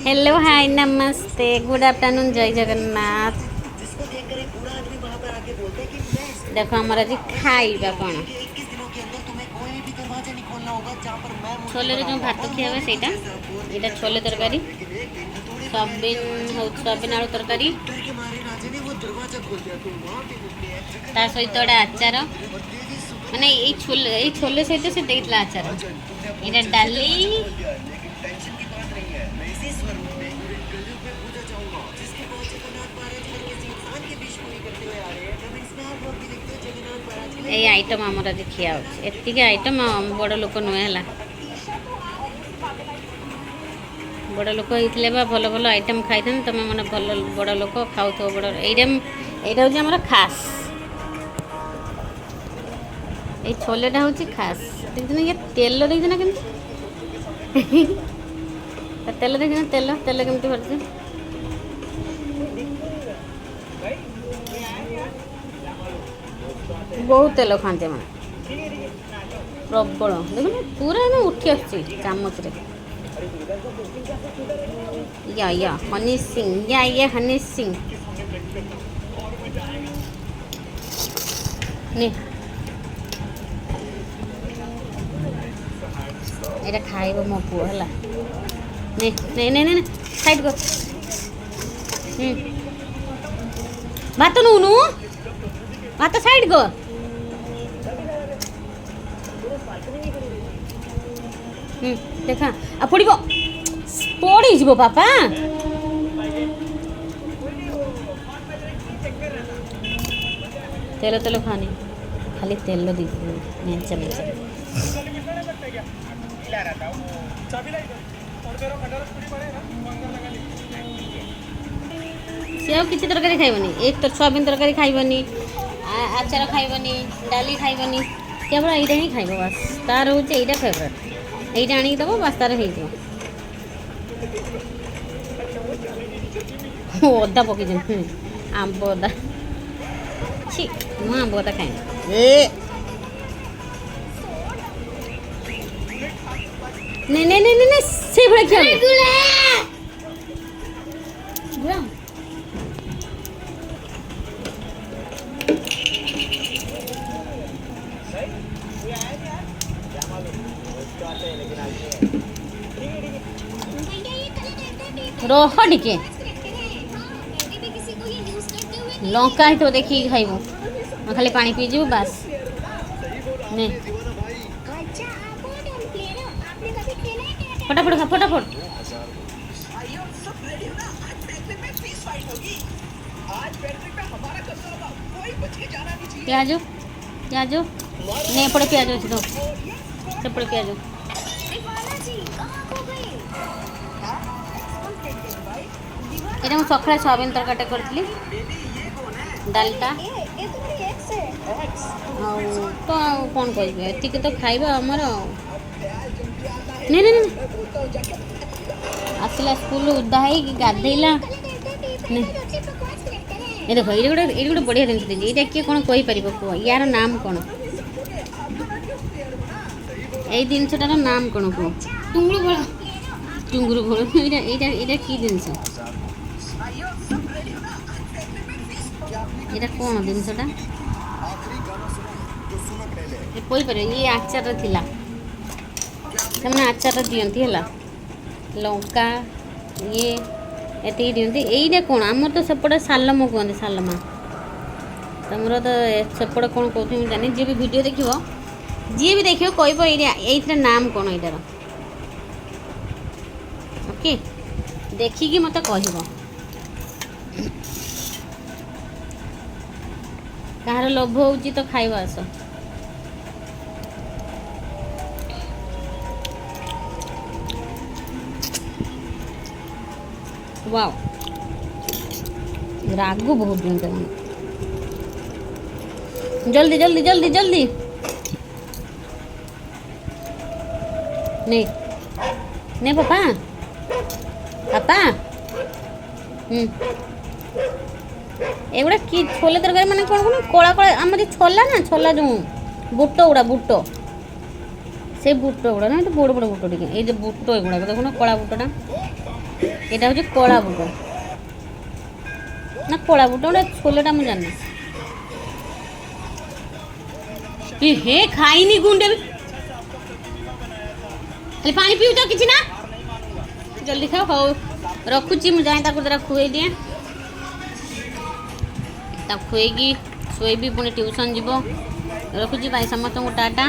Hello hi नमस्ते good afternoon जय जगन्नाथ। देखो हमारा आज खाइबा कौन छोले जो भात खिया सेटा यहाँ छोले तरकारी सोयाबीन आलू तरकारी ता सहित गोटे आचार माने छोले सहित से देला आचार यहाँ डाली ये आइटम आमर आज खिया एतिक आइटम बड़ लोक नुहे है बड़ लोक होते भल भल आइटम खाई तुम मैंने भल बड़ लोक खाऊ बड़ यहाँ हूँ खास ये छोलेटा हूँ खास देखना ये तेल देखना के तेल देखना तेल तेल केमती भरती बहुत तेल खाते मैंने प्रबल देखो पूरा ना उठी आसुची चामच या हनी सिंह या हनी सिंह ये खाइब मो पुओ है नहीं नहीं नहीं साइड को भात नूनु भात साइड को देखा आ पड़ पड़ पापा तेल तेल खानी खाली तेल दी चल सी आ किसी तरकारी खाइबनी एक तो सोयाबीन तरकारी खाइबनी आचार खाइबनी डाली खाइबनी केवल यहाँ ही खाइब बस तार हूँ यहाँ फेवरेट यहीटा आनिक दब बास तार हो अदा पकई आंब अदा छी मुझे आंब अदा खाए नहीं नहीं नहीं नहीं से भाई क्या रोह टिके लंका ही तो देखिए खाइबू खाली पानी पीजु बस नहीं फटाफट खा फटाफट प्याजो प्याजो नहीं पड़े प्याजो अच्छी तो सेपड़े प्याजो ये मुझे सकाଳେ सोयाबीन तरकारीटा करी डालटा तो कौन कह एतिक तो खाइबा आमर नहीं नहीं आसला स्कूल उदा है गाधेला ये देखो ये गोटे बढ़िया जिन ये किए कौन कहीपर कह यार नाम कौन यही जिनटार नाम कौन कह टुंगुरु फल यहाँ कि जिनस ये कौन जिनटा कहीपर ये आचार थिला मैंने आचार दिखती है लंका ये एति दिखती यहीटा कौन आमर तो सेपटे सालम कहते सालमा तुम तो सेपटे कौन कहते जानी जी भी वीडियो देखो जी भी देखिए कह ये नाम कौन यार ओके देखिकी मत कह कहार लोभ हो तो खाइबा आस वाओ रागू बहुत दिखते जल्दी जल्दी जल्दी जल्दी नहीं नहीं पापा पापा एगुड़ा कि छोले तरकारी माने कौन कौन कला कला आम छोला ना छोला जो बुट गुड़ा बुट से बुट गुड़ा ना बड़ बड़ बुट टे ये बुट एगुड़ा देखो कला बुटटा यहाँ हूँ कला बुट ना कला बुट गोटे छोलेटा मुझे जानी हे खाइनी गुंडे खाली पानी पीऊ तो किसी ना जल्दी खाओ हो रखुची मुझे जाए जरा खुए दिए खुएगी शुएबी पुणी ट्यूशन जीव रखुची भाई समस्त टाटा।